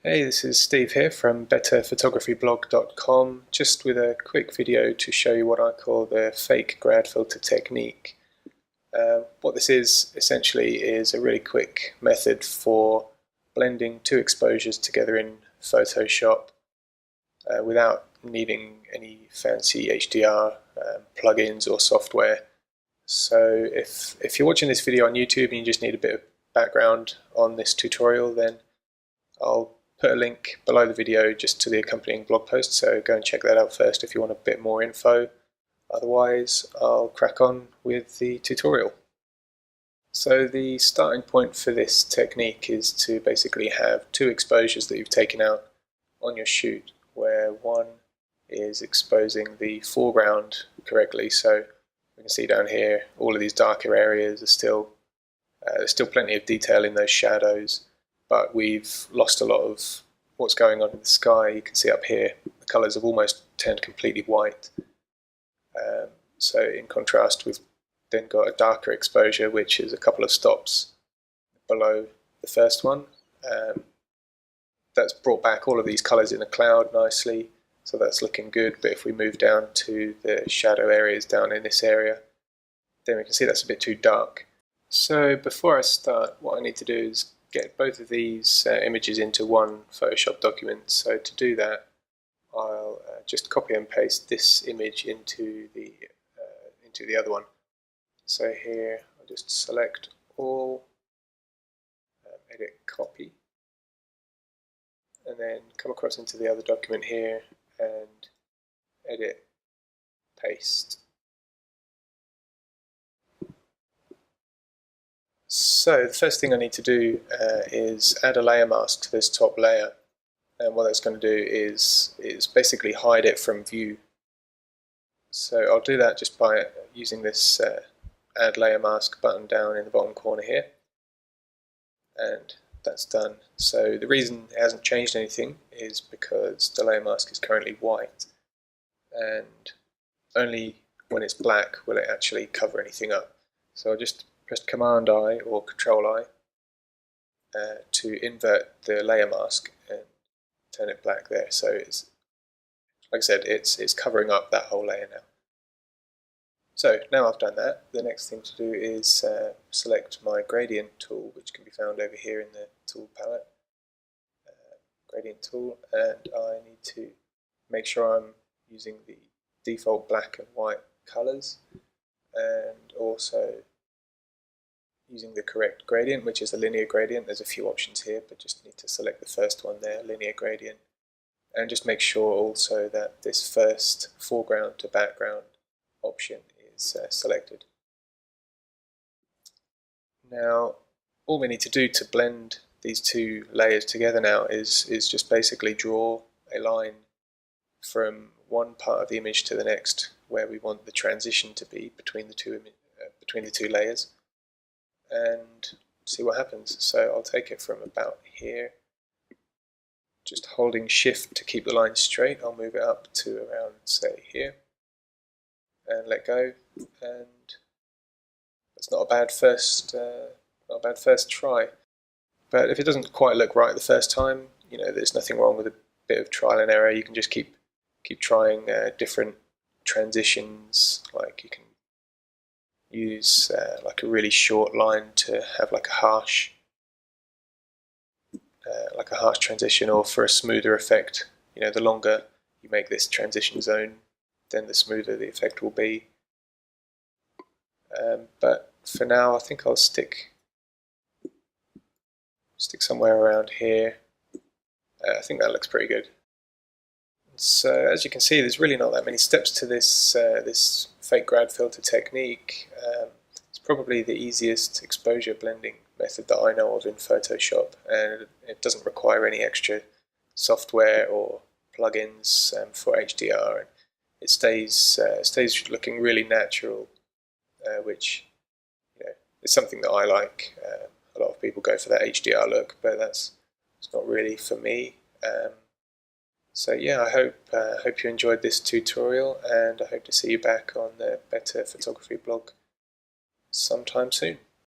Hey, this is Steve here from betterphotographyblog.com, just with a quick video to show you what I call the fake grad filter technique. What this is essentially is a really quick method for blending two exposures together in Photoshop without needing any fancy HDR plugins or software. So if you're watching this video on YouTube and you just need a bit of background on this tutorial, then I'll put a link below the video just to the accompanying blog post, so go and check that out first if you want a bit more info. Otherwise, I'll crack on with the tutorial. So the starting point for this technique is to basically have two exposures that you've taken out on your shoot, where one is exposing the foreground correctly. So we can see down here all of these darker areas are there's still plenty of detail in those shadows, but we've lost a lot of what's going on in the sky. You can see up here the colours have almost turned completely white. So in contrast, we've then got a darker exposure, which is a couple of stops below the first one. That's brought back all of these colours in the cloud nicely, so that's looking good. But if we move down to the shadow areas down in this area, then we can see that's a bit too dark. So before I start, what I need to do is get both of these images into one Photoshop document. So to do that, I'll just copy and paste this image into the other one. So here I'll just select all, edit, copy, and then come across into the other document here and edit, paste. So the first thing I need to do is add a layer mask to this top layer, and what that's going to do is basically hide it from view. So I'll do that just by using this add layer mask button down in the bottom corner here, and that's done. So the reason it hasn't changed anything is because the layer mask is currently white, and only when it's black will it actually cover anything up. So I'll just press Command I or Control I to invert the layer mask and turn it black there. So it's, like I said, it's covering up that whole layer now. So now I've done that, the next thing to do is select my gradient tool, which can be found over here in the tool palette. Gradient tool, and I need to make sure I'm using the default black and white colors, and also using the correct gradient, which is a linear gradient. There's a few options here, but just need to select the first one there, linear gradient, and just make sure also that this first foreground to background option is selected. Now all we need to do to blend these two layers together now is just basically draw a line from one part of the image to the next where we want the transition to be between the two layers, and see what happens. So I'll take it from about here, just holding shift to keep the line straight. I'll move it up to around, say, here, and let go, and that's not a bad first try. But if it doesn't quite look right the first time, you know, there's nothing wrong with a bit of trial and error. You can just keep trying different transitions. Like you can use like a really short line to have like a harsh transition, or for a smoother effect, you know, the longer you make this transition zone, then the smoother the effect will be. But for now, I think I'll stick somewhere around here. I think that looks pretty good. So as you can see, there's really not that many steps to this this fake grad filter technique. It's probably the easiest exposure blending method that I know of in Photoshop, and it doesn't require any extra software or plugins for HDR, and it stays looking really natural, which, you know, is something that I like. A lot of people go for that HDR look, but it's not really for me. So yeah, I hope you enjoyed this tutorial, and I hope to see you back on the Better Photography blog sometime soon.